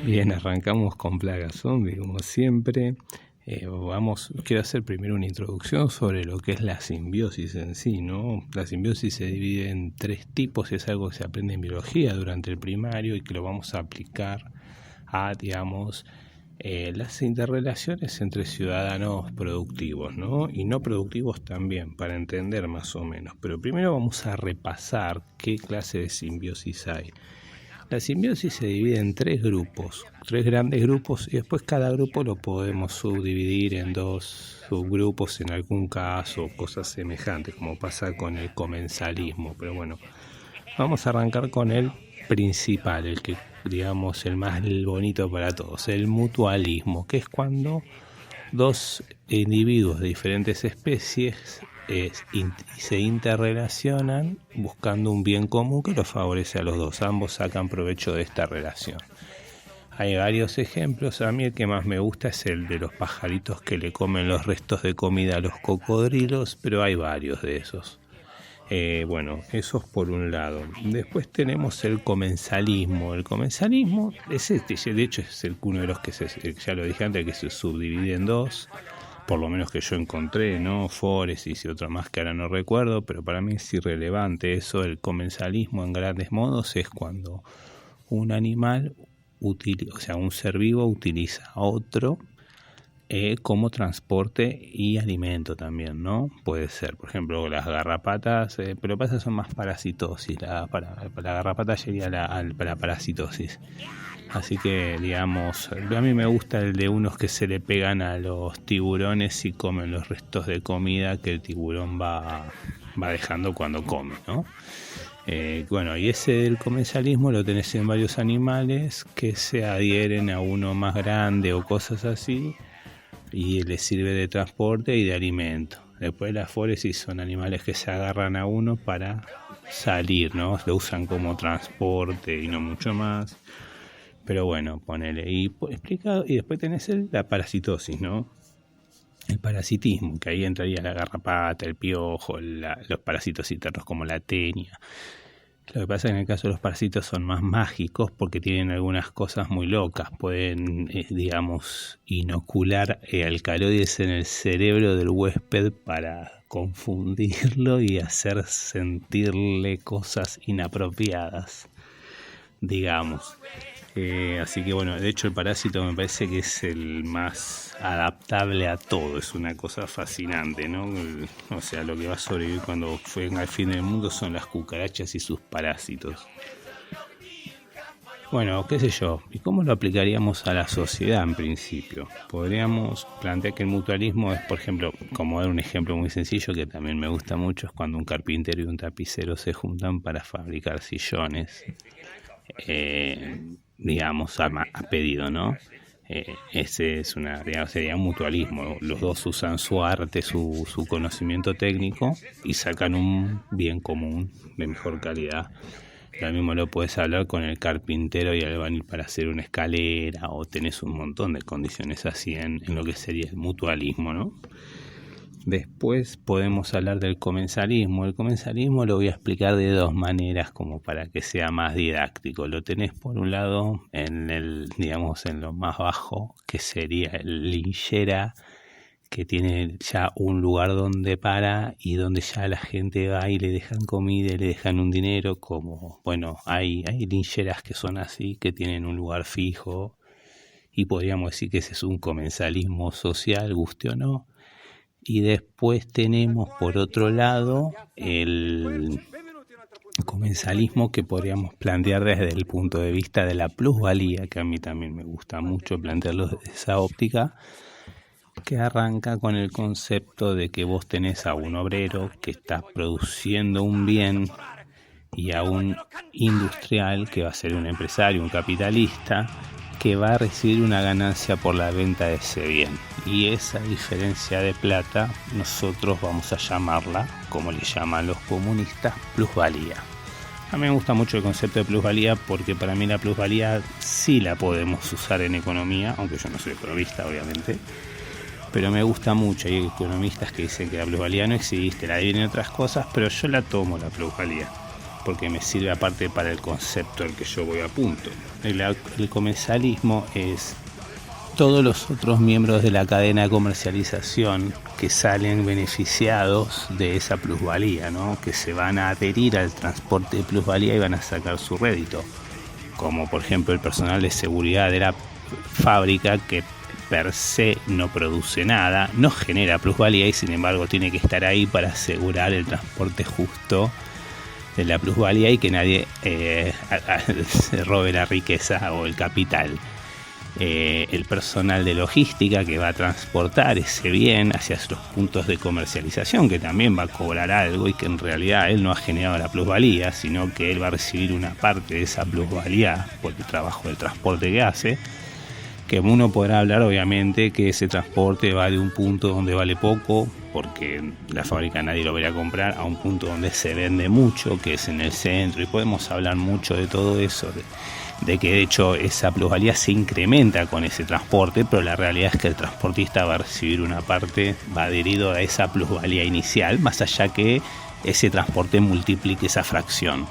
Bien, arrancamos con Plaga Zombie, como siempre. Quiero hacer primero una introducción sobre lo que es la simbiosis en sí, ¿no? La simbiosis se divide en 3 tipos, es algo que se aprende en biología durante el primario y que lo vamos a aplicar a, digamos, las interrelaciones entre ciudadanos productivos, ¿no? Y no productivos también, para entender más o menos. Pero primero vamos a repasar qué clase de simbiosis hay. La simbiosis se divide en 3 grupos, 3 grandes grupos, y después cada grupo lo podemos subdividir en 2 subgrupos en algún caso, cosas semejantes, como pasa con el comensalismo. Pero bueno, vamos a arrancar con el principal, el que digamos el más bonito para todos, el mutualismo, que es cuando 2 individuos de diferentes especies se interrelacionan buscando un bien común que los favorece a los dos. Ambos sacan provecho de esta relación. Hay varios ejemplos. A mí el que más me gusta es el de los pajaritos que le comen los restos de comida a los cocodrilos, pero hay varios de esos. Bueno, eso es por un lado. Después tenemos el comensalismo. El comensalismo es de hecho es uno de los que ya lo dije antes, que se subdivide en 2. Por lo menos que yo encontré, ¿no? Fóresis y otra más que ahora no recuerdo, pero para mí es irrelevante eso. El comensalismo en grandes modos es cuando un animal, o sea, un ser vivo utiliza a otro como transporte y alimento también, ¿no? Puede ser, por ejemplo, las garrapatas, pero pasa son más parasitosis. La garrapata sería la parasitosis. Así que, digamos, a mí me gusta el de unos que se le pegan a los tiburones y comen los restos de comida que el tiburón va dejando cuando come, ¿no? Bueno, y ese del comensalismo lo tenés en varios animales que se adhieren a uno más grande o cosas así y les sirve de transporte y de alimento. Después las fóresis son animales que se agarran a uno para salir, ¿no? Lo usan como transporte y no mucho más. Pero bueno, ponele y explicado. Y después tenés la parasitosis, ¿no? El parasitismo, que ahí entraría la garrapata, el piojo, los parásitos internos como la tenia. Lo que pasa es que en el caso de los parásitos son más mágicos porque tienen algunas cosas muy locas. Pueden, digamos, inocular alcaloides en el cerebro del huésped para confundirlo y hacer sentirle cosas inapropiadas, digamos. Así que bueno, de hecho el parásito me parece que es el más adaptable a todo, es una cosa fascinante, ¿no? O sea, lo que va a sobrevivir cuando venga el fin del mundo son las cucarachas y sus parásitos. Bueno, qué sé yo, ¿y cómo lo aplicaríamos a la sociedad en principio? Podríamos plantear que el mutualismo es, por ejemplo, como dar un ejemplo muy sencillo que también me gusta mucho, es cuando un carpintero y un tapicero se juntan para fabricar sillones. Digamos a pedido, ¿no? Ese es sería un mutualismo. Los dos usan su arte, su conocimiento técnico y sacan un bien común de mejor calidad. Lo mismo lo puedes hablar con el carpintero y el albañil para hacer una escalera, o tenés un montón de condiciones así en lo que sería el mutualismo, ¿no? Después podemos hablar del comensalismo. El comensalismo lo voy a explicar de 2 maneras como para que sea más didáctico. Lo tenés por un lado en en lo más bajo, que sería el linchera, que tiene ya un lugar donde para y donde ya la gente va y le dejan comida y le dejan un dinero, como, bueno, hay lincheras que son así, que tienen un lugar fijo y podríamos decir que ese es un comensalismo social, guste o no. Y después tenemos por otro lado el comensalismo que podríamos plantear desde el punto de vista de la plusvalía, que a mí también me gusta mucho plantearlo desde esa óptica, que arranca con el concepto de que vos tenés a un obrero que está produciendo un bien y a un industrial que va a ser un empresario, un capitalista, que va a recibir una ganancia por la venta de ese bien. Y esa diferencia de plata nosotros vamos a llamarla, como le llaman los comunistas, plusvalía. A mí me gusta mucho el concepto de plusvalía porque para mí la plusvalía sí la podemos usar en economía, aunque yo no soy economista obviamente, pero me gusta mucho. Hay economistas que dicen que la plusvalía no existe, la dividen otras cosas, pero yo la tomo la plusvalía. porque me sirve aparte para el concepto al que yo voy a punto. El comensalismo es todos los otros miembros de la cadena de comercialización que salen beneficiados de esa plusvalía, ¿no? Que se van a adherir al transporte de plusvalía y van a sacar su rédito, como por ejemplo el personal de seguridad de la fábrica, que per se no produce nada, no genera plusvalía y sin embargo tiene que estar ahí para asegurar el transporte justo de la plusvalía y que nadie se robe la riqueza o el capital. El personal de logística que va a transportar ese bien hacia los puntos de comercialización, que también va a cobrar algo y que en realidad él no ha generado la plusvalía, sino que él va a recibir una parte de esa plusvalía por el trabajo del transporte que hace. Que uno podrá hablar obviamente que ese transporte va de un punto donde vale poco, porque la fábrica nadie lo verá comprar, a un punto donde se vende mucho, que es en el centro, y podemos hablar mucho de todo eso, de que de hecho esa plusvalía se incrementa con ese transporte, pero la realidad es que el transportista va a recibir una parte, va adherido a esa plusvalía inicial, más allá que ese transporte multiplique esa fracción.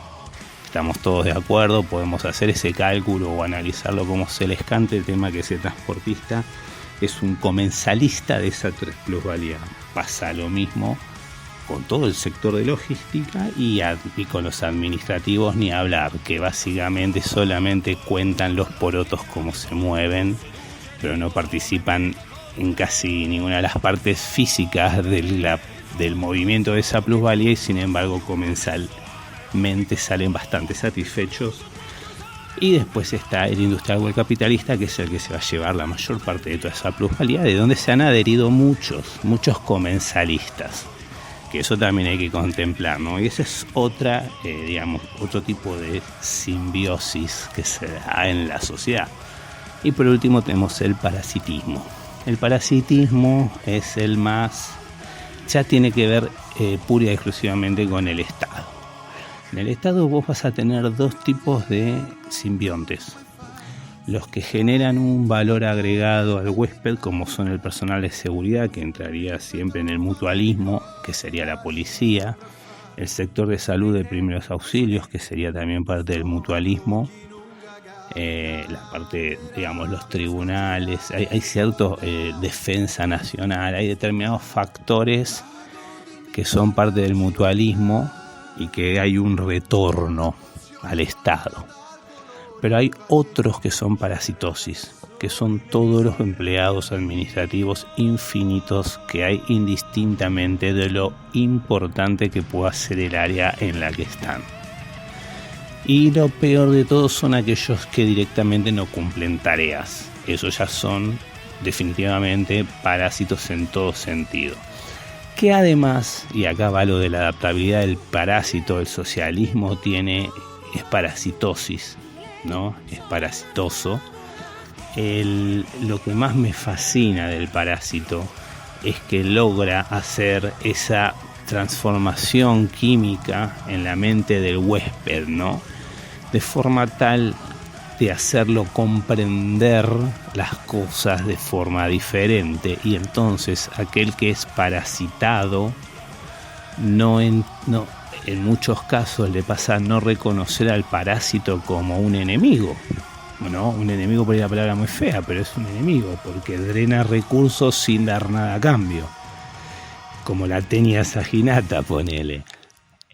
Estamos todos de acuerdo, podemos hacer ese cálculo o analizarlo como se les cante, el tema que ese transportista es un comensalista de esa plusvalía. Pasa lo mismo con todo el sector de logística y con los administrativos ni hablar, que básicamente solamente cuentan los porotos como se mueven, pero no participan en casi ninguna de las partes físicas del movimiento de esa plusvalía y sin embargo comensalmente salen bastante satisfechos. Y después está el industrial o el capitalista, que es el que se va a llevar la mayor parte de toda esa plusvalía, de donde se han adherido muchos comensalistas, que eso también hay que contemplar, ¿no? Y esa es otra, otro tipo de simbiosis que se da en la sociedad. Y por último tenemos el parasitismo. El parasitismo es el más, ya tiene que ver pura y exclusivamente con el Estado. En el Estado vos vas a tener dos tipos de simbiontes. Los que generan un valor agregado al huésped, como son el personal de seguridad, que entraría siempre en el mutualismo, que sería la policía, el sector de salud de primeros auxilios, que sería también parte del mutualismo, la parte, los tribunales, hay cierto defensa nacional, hay determinados factores que son parte del mutualismo y que hay un retorno al Estado. Pero hay otros que son parasitosis, que son todos los empleados administrativos infinitos que hay indistintamente de lo importante que pueda ser el área en la que están. Y lo peor de todo son aquellos que directamente no cumplen tareas. Esos ya son definitivamente parásitos en todo sentido. Que además, y acá va lo de la adaptabilidad del parásito, el socialismo es parasitosis, ¿no? Es parasitoso. Lo que más me fascina del parásito es que logra hacer esa transformación química en la mente del huésped, ¿no? De forma tal de hacerlo comprender las cosas de forma diferente, y entonces aquel que es parasitado en muchos casos le pasa a no reconocer al parásito como un enemigo, ¿no? Un enemigo, por ahí la palabra muy fea, pero es un enemigo porque drena recursos sin dar nada a cambio, como la tenia saginata, ponele.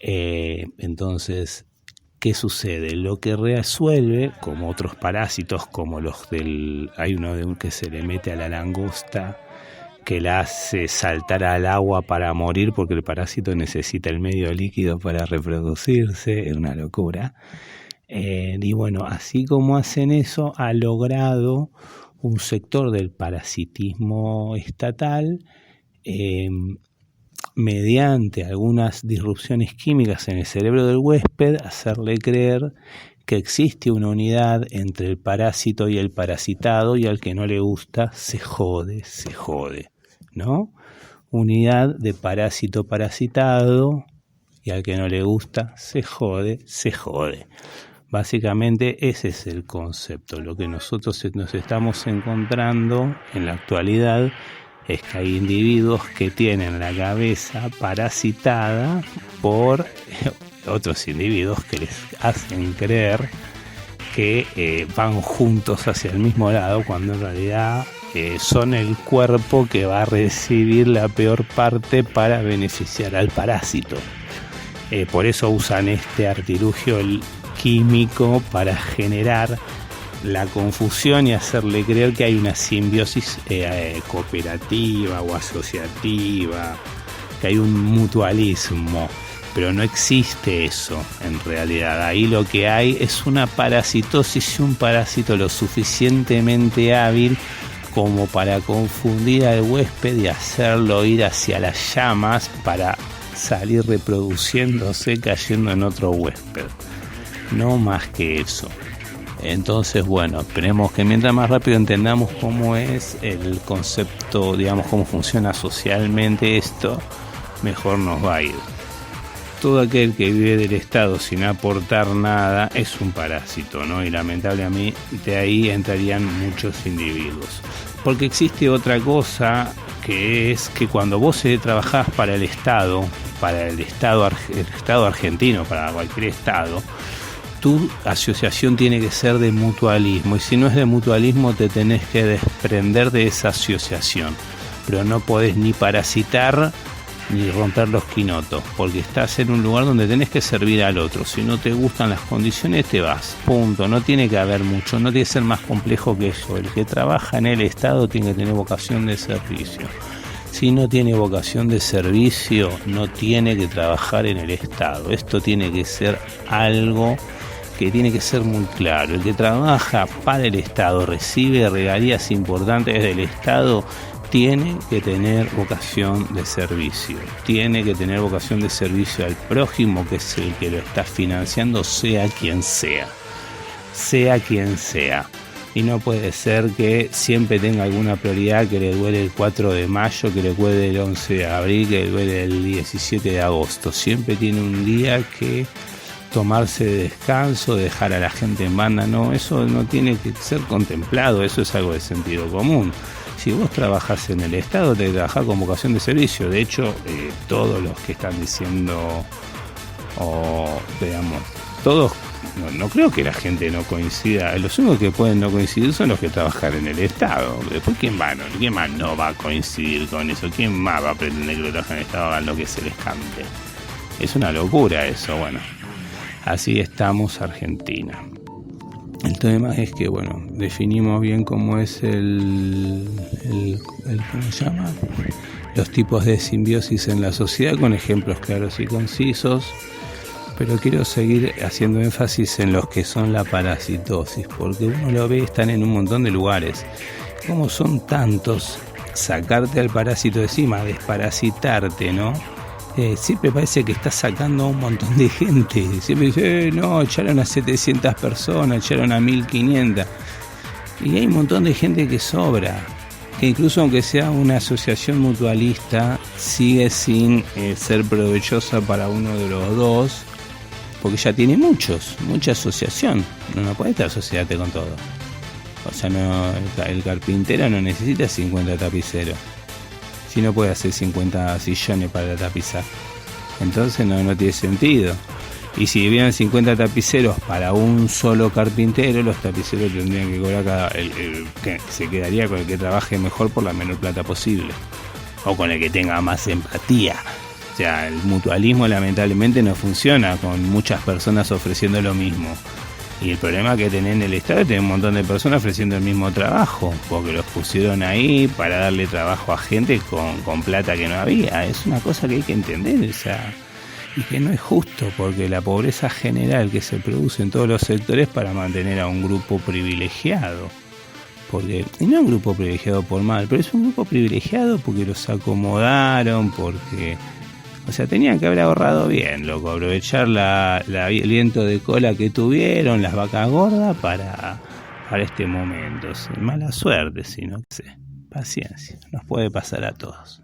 Entonces, ¿qué sucede? Lo que resuelve, como otros parásitos, como hay uno que se le mete a la langosta, que la hace saltar al agua para morir porque el parásito necesita el medio líquido para reproducirse, es una locura. Y bueno, así como hacen eso, ha logrado un sector del parasitismo estatal, mediante algunas disrupciones químicas en el cerebro del huésped, hacerle creer que existe una unidad entre el parásito y el parasitado, y al que no le gusta se jode, ¿no? Unidad de parásito parasitado, y al que no le gusta se jode. Básicamente ese es el concepto. Lo que nosotros nos estamos encontrando en la actualidad es que hay individuos que tienen la cabeza parasitada por otros individuos que les hacen creer que van juntos hacia el mismo lado, cuando en realidad son el cuerpo que va a recibir la peor parte para beneficiar al parásito. Por eso usan este artilugio químico para generar la confusión y hacerle creer que hay una simbiosis cooperativa o asociativa, que hay un mutualismo, pero no existe eso en realidad. Ahí lo que hay es una parasitosis y un parásito lo suficientemente hábil como para confundir al huésped y hacerlo ir hacia las llamas para salir reproduciéndose, cayendo en otro huésped. No más que eso. Entonces, bueno, esperemos que mientras más rápido entendamos cómo es el concepto, digamos, cómo funciona socialmente esto, mejor nos va a ir. Todo aquel que vive del Estado sin aportar nada es un parásito, ¿no? Y lamentablemente ahí entrarían muchos individuos. Porque existe otra cosa, que es que cuando vos trabajás para el Estado argentino, para cualquier Estado, tu asociación tiene que ser de mutualismo, y si no es de mutualismo te tenés que desprender de esa asociación, pero no podés ni parasitar ni romper los quinotos, porque estás en un lugar donde tenés que servir al otro. Si no te gustan las condiciones, te vas, punto. No tiene que haber mucho, no tiene que ser más complejo que eso. El que trabaja en el Estado tiene que tener vocación de servicio. Si no tiene vocación de servicio, no tiene que trabajar en el Estado. Esto tiene que ser algo que tiene que ser muy claro. El que trabaja para el Estado, recibe regalías importantes del Estado, tiene que tener vocación de servicio. Tiene que tener vocación de servicio al prójimo, que es el que lo está financiando, sea quien sea. Sea quien sea. Y no puede ser que siempre tenga alguna prioridad, que le duele el 4 de mayo, que le duele el 11 de abril, que le duele el 17 de agosto. Siempre tiene un día que tomarse de descanso, dejar a la gente en banda. No, eso no tiene que ser contemplado, eso es algo de sentido común. Si vos trabajás en el Estado, te trabajás con vocación de servicio. De hecho, todos los que están diciendo, veamos, todos, no creo que la gente no coincida. Los únicos que pueden no coincidir son los que trabajan en el Estado. Después, ¿quién más no va a coincidir con eso? ¿Quién más va a pretender que los que trabajan en el Estado hagan lo que se les cante? Es una locura eso. Bueno, así estamos, Argentina. El tema es que, bueno, definimos bien cómo es ¿cómo se llama? Los tipos de simbiosis en la sociedad, con ejemplos claros y concisos, pero quiero seguir haciendo énfasis en los que son la parasitosis, porque uno lo ve, están en un montón de lugares. Como son tantos, sacarte al parásito de encima, desparasitarte, ¿no? Siempre parece que está sacando a un montón de gente. Siempre dice, no, echaron a 700 personas, echaron a 1500. Y hay un montón de gente que sobra, que incluso aunque sea una asociación mutualista, sigue sin ser provechosa para uno de los dos, porque ya tiene mucha asociación. No puede asociarte con todo. O sea, el carpintero no necesita 50 tapiceros, si no puede hacer 50 sillones para tapizar. Entonces no tiene sentido. Y si hubieran 50 tapiceros para un solo carpintero, los tapiceros tendrían que cobrar que se quedaría con el que trabaje mejor por la menor plata posible, o con el que tenga más empatía. O sea, el mutualismo lamentablemente no funciona con muchas personas ofreciendo lo mismo. Y el problema que tenés en el Estado es tener un montón de personas ofreciendo el mismo trabajo, porque los pusieron ahí para darle trabajo a gente con plata que no había. Es una cosa que hay que entender, o sea, y que no es justo, porque la pobreza general que se produce en todos los sectores para mantener a un grupo privilegiado. Y no un grupo privilegiado por mal, pero es un grupo privilegiado porque los acomodaron, porque... O sea, tenían que haber ahorrado bien, loco, aprovechar el viento de cola que tuvieron, las vacas gordas para este momento. Mala suerte, sino que paciencia, nos puede pasar a todos.